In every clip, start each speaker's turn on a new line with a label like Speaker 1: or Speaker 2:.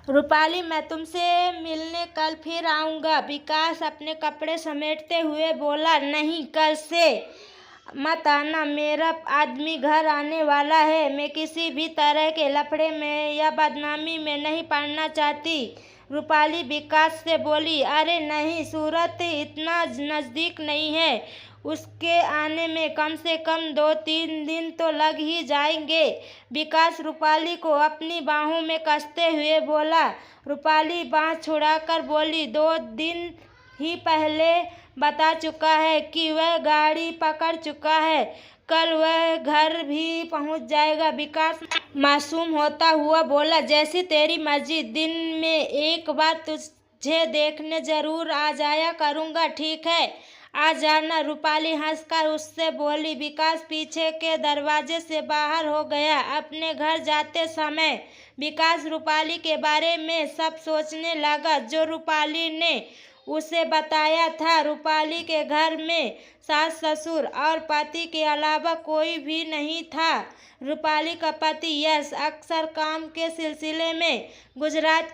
Speaker 1: रूपाली, मैं तुमसे मिलने कल फिर आऊँगा। विकास अपने कपड़े समेटते हुए बोला। नहीं, कल से मत आना। मेरा आदमी घर आने वाला है। मैं किसी भी तरह के लफड़े में या बदनामी में नहीं पड़ना चाहती। रूपाली विकास से बोली। अरे नहीं, सूरत इतना नज़दीक नहीं है। उसके आने में कम से कम 2-3 दिन तो लग ही जाएंगे। विकास रूपाली को अपनी बाहों में कसते हुए बोला। रूपाली बाँह छुड़ाकर बोली। 2 दिन ही पहले बता चुका है कि वह गाड़ी पकड़ चुका है। कल वह घर भी पहुंच जाएगा। विकास मासूम होता हुआ बोला। जैसी तेरी मर्जी। दिन में एक बार तुझे देखने जरूर आ जाया करूंगा, ठीक है? आ जाना। रूपाली हंसकर उससे बोली। विकास पीछे के दरवाजे से बाहर हो गया। अपने घर जाते समय विकास रूपाली के बारे में सब सोचने लगा जो रूपाली ने उसे बताया था। रूपाली के घर में सास ससुर और पति के अलावा कोई भी नहीं था। रूपाली का पति यश अक्सर काम के सिलसिले में गुजरात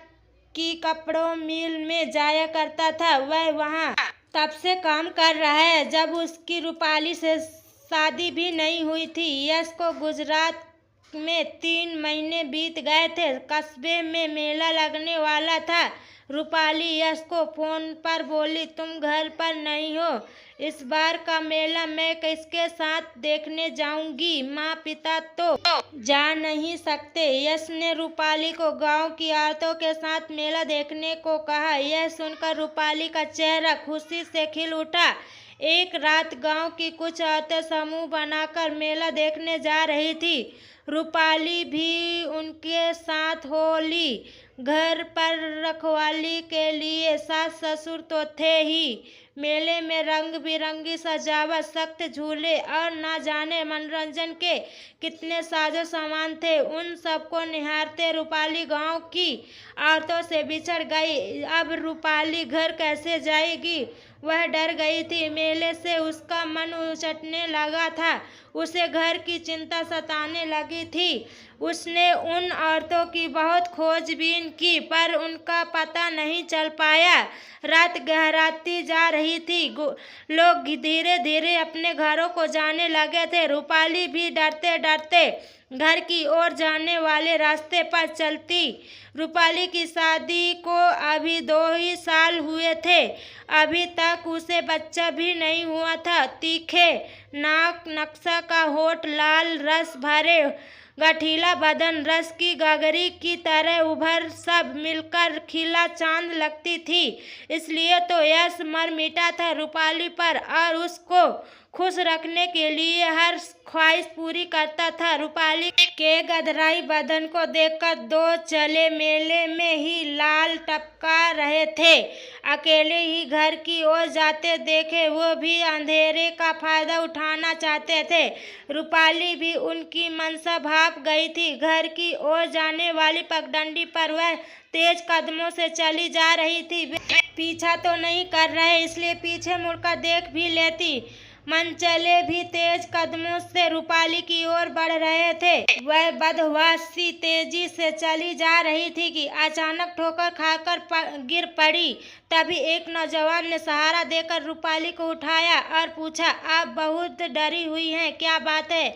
Speaker 1: की कपड़ों मिल में जाया करता था। वह वहाँ तब से काम कर रहा है जब उसकी रूपाली से शादी भी नहीं हुई थी। यश को गुजरात में 3 महीने बीत गए थे। कस्बे में मेला लगने वाला था। रूपाली यश को फोन पर बोली। तुम घर पर नहीं हो। इस बार का मेला मैं किसके साथ देखने जाऊंगी? माँ पिता तो जा नहीं सकते। यश ने रूपाली को गांव की औरतों के साथ मेला देखने को कहा। यह सुनकर रूपाली का चेहरा खुशी से खिल उठा। एक रात गांव की कुछ औरतें समूह बनाकर मेला देखने जा रही थी। रूपाली भी उनके साथ हो ली। घर पर रखवाली के लिए सास ससुर तो थे ही। मेले में रंग बिरंगी सजावट, सख्त झूले और न जाने मनोरंजन के कितने साजो सामान थे। उन सबको निहारते रूपाली गांव की औरतों से बिछड़ गई। अब रूपाली घर कैसे जाएगी? वह डर गई थी। मेले से उसका मन उचटने लगा था। उसे घर की चिंता सताने लगी थी। उसने उन औरतों की बहुत खोजबीन की पर उनका पता नहीं चल पाया। रात गहराती जा रही थी। लोग धीरे धीरे अपने घरों को जाने लगे थे। रूपाली भी डरते डरते घर की ओर जाने वाले रास्ते पर चलती। रूपाली की शादी को अभी 2 ही साल हुए थे। अभी तक उसे बच्चा भी नहीं हुआ था। तीखे नाक, नक्शा का होठ, लाल रस भरे गठीला बदन, रस की गगरी की तरह उभर, सब मिलकर खिला चांद लगती थी। इसलिए तो यश मर मिटा था रूपाली पर और उसको खुश रखने के लिए हर ख्वाहिश पूरी करता था। रूपाली के गदराई बदन को देखकर 2 चले मेले में ही लाल टपका रहे थे। अकेले ही घर की ओर जाते देखे। वो भी अंधेरे का फायदा उठाना चाहते थे। रूपाली भी उनकी मनसा भाप गई थी। घर की ओर जाने वाली पगडंडी पर वह तेज कदमों से चली जा रही थी। पीछा तो नहीं कर रहे, इसलिए पीछे मुड़कर देख भी लेती। मनचले भी तेज कदमों से रूपाली की ओर बढ़ रहे थे। वह बदहवासी तेजी से चली जा रही थी कि अचानक ठोकर खाकर गिर पड़ी। तभी एक नौजवान ने सहारा देकर रूपाली को उठाया और पूछा। आप बहुत डरी हुई हैं, क्या बात है?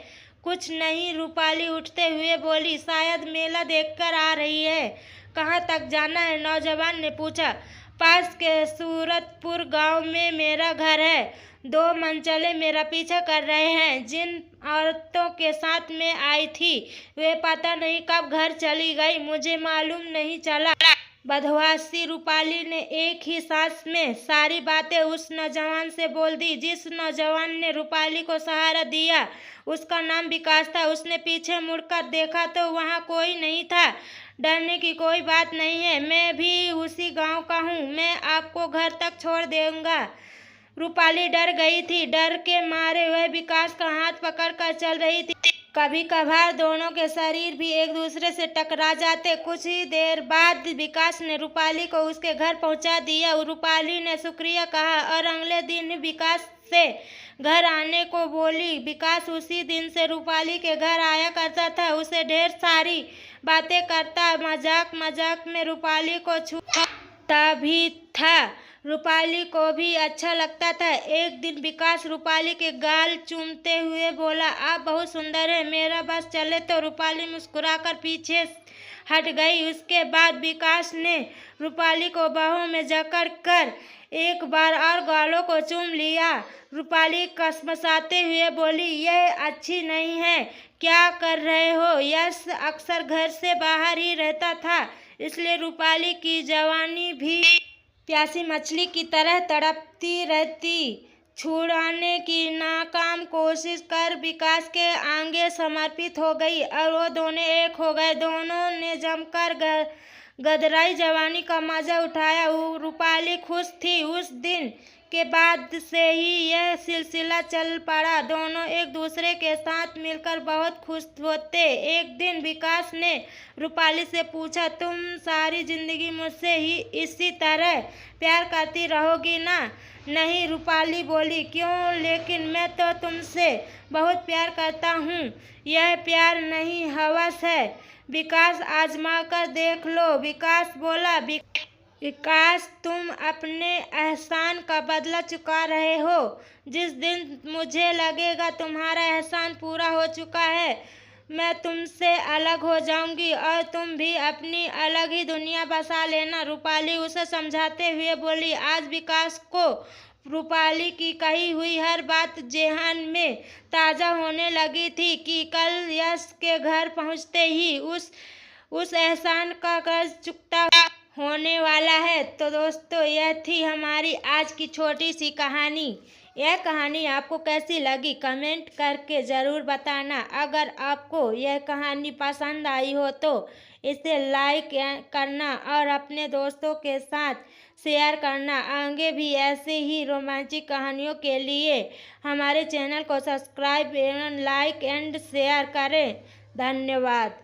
Speaker 1: कुछ नहीं, रूपाली उठते हुए बोली। शायद मेला देखकर आ रही है। कहाँ तक जाना है? नौजवान ने पूछा। पास के सूरतपुर गांव में मेरा घर है। 2 मनचले मेरा पीछा कर रहे हैं। जिन औरतों के साथ में आई थी वे पता नहीं कब घर चली गई, मुझे मालूम नहीं चला। बदहवासी रूपाली ने एक ही सांस में सारी बातें उस नौजवान से बोल दी। जिस नौजवान ने रूपाली को सहारा दिया उसका नाम विकास था। उसने पीछे मुड़कर देखा तो वहाँ कोई नहीं था। डरने की कोई बात नहीं है, मैं भी उसी गांव का हूँ। मैं आपको घर तक छोड़ दूंगा। रूपाली डर गई थी। डर के मारे वह विकास का हाथ पकड़कर चल रही थी। कभी कभार दोनों के शरीर भी एक दूसरे से टकरा जाते। कुछ ही देर बाद विकास ने रूपाली को उसके घर पहुंचा दिया। रूपाली ने शुक्रिया कहा और अगले दिन विकास से घर आने को बोली। विकास उसी दिन से रूपाली के घर आया करता था, उसे ढेर सारी बातें करता, मजाक मजाक में रूपाली को छूता भी था। रूपाली को भी अच्छा लगता था। एक दिन विकास रूपाली के गाल चूमते हुए बोला, आप बहुत सुंदर है, मेरा बस चले तो। रूपाली मुस्कुराकर पीछे हट गई। उसके बाद विकास ने रूपाली को बाहों में जकड़ कर एक बार और गालों को चूम लिया। रूपाली कसमसाते हुए बोली, यह अच्छी नहीं है, क्या कर रहे हो? यश अक्सर घर से बाहर ही रहता था, इसलिए रूपाली की जवानी भी प्यासी मछली की तरह तड़पती रहती। छुड़ाने की नाकाम कोशिश कर विकास के आगे समर्पित हो गई और वो दोनों एक हो गए। दोनों ने जमकर गदराई जवानी का मजा उठाया। रूपाली खुश थी। उस दिन के बाद से ही यह सिलसिला चल पड़ा। दोनों एक दूसरे के साथ मिलकर बहुत खुश होते। एक दिन विकास ने रूपाली से पूछा, तुम सारी जिंदगी मुझसे ही इसी तरह प्यार करती रहोगी ना? नहीं, रूपाली बोली। क्यों? लेकिन मैं तो तुमसे बहुत प्यार करता हूँ। यह प्यार नहीं, हवस है। विकास आजमा कर देख लो। विकास बोला। विकास, तुम अपने एहसान का बदला चुका रहे हो। जिस दिन मुझे लगेगा तुम्हारा एहसान पूरा हो चुका है, मैं तुमसे अलग हो जाऊंगी और तुम भी अपनी अलग ही दुनिया बसा लेना। रूपाली उसे समझाते हुए बोली। आज विकास को रूपाली की कही हुई हर बात जेहन में ताज़ा होने लगी थी कि कल यश के घर पहुंचते ही उस एहसान का कर्ज चुकता होने वाला है। तो दोस्तों, यह थी हमारी आज की छोटी सी कहानी। यह कहानी आपको कैसी लगी कमेंट करके ज़रूर बताना। अगर आपको यह कहानी पसंद आई हो तो इसे लाइक करना और अपने दोस्तों के साथ शेयर करना। आगे भी ऐसे ही रोमांचिक कहानियों के लिए हमारे चैनल को सब्सक्राइब एवं लाइक एंड शेयर करें। धन्यवाद।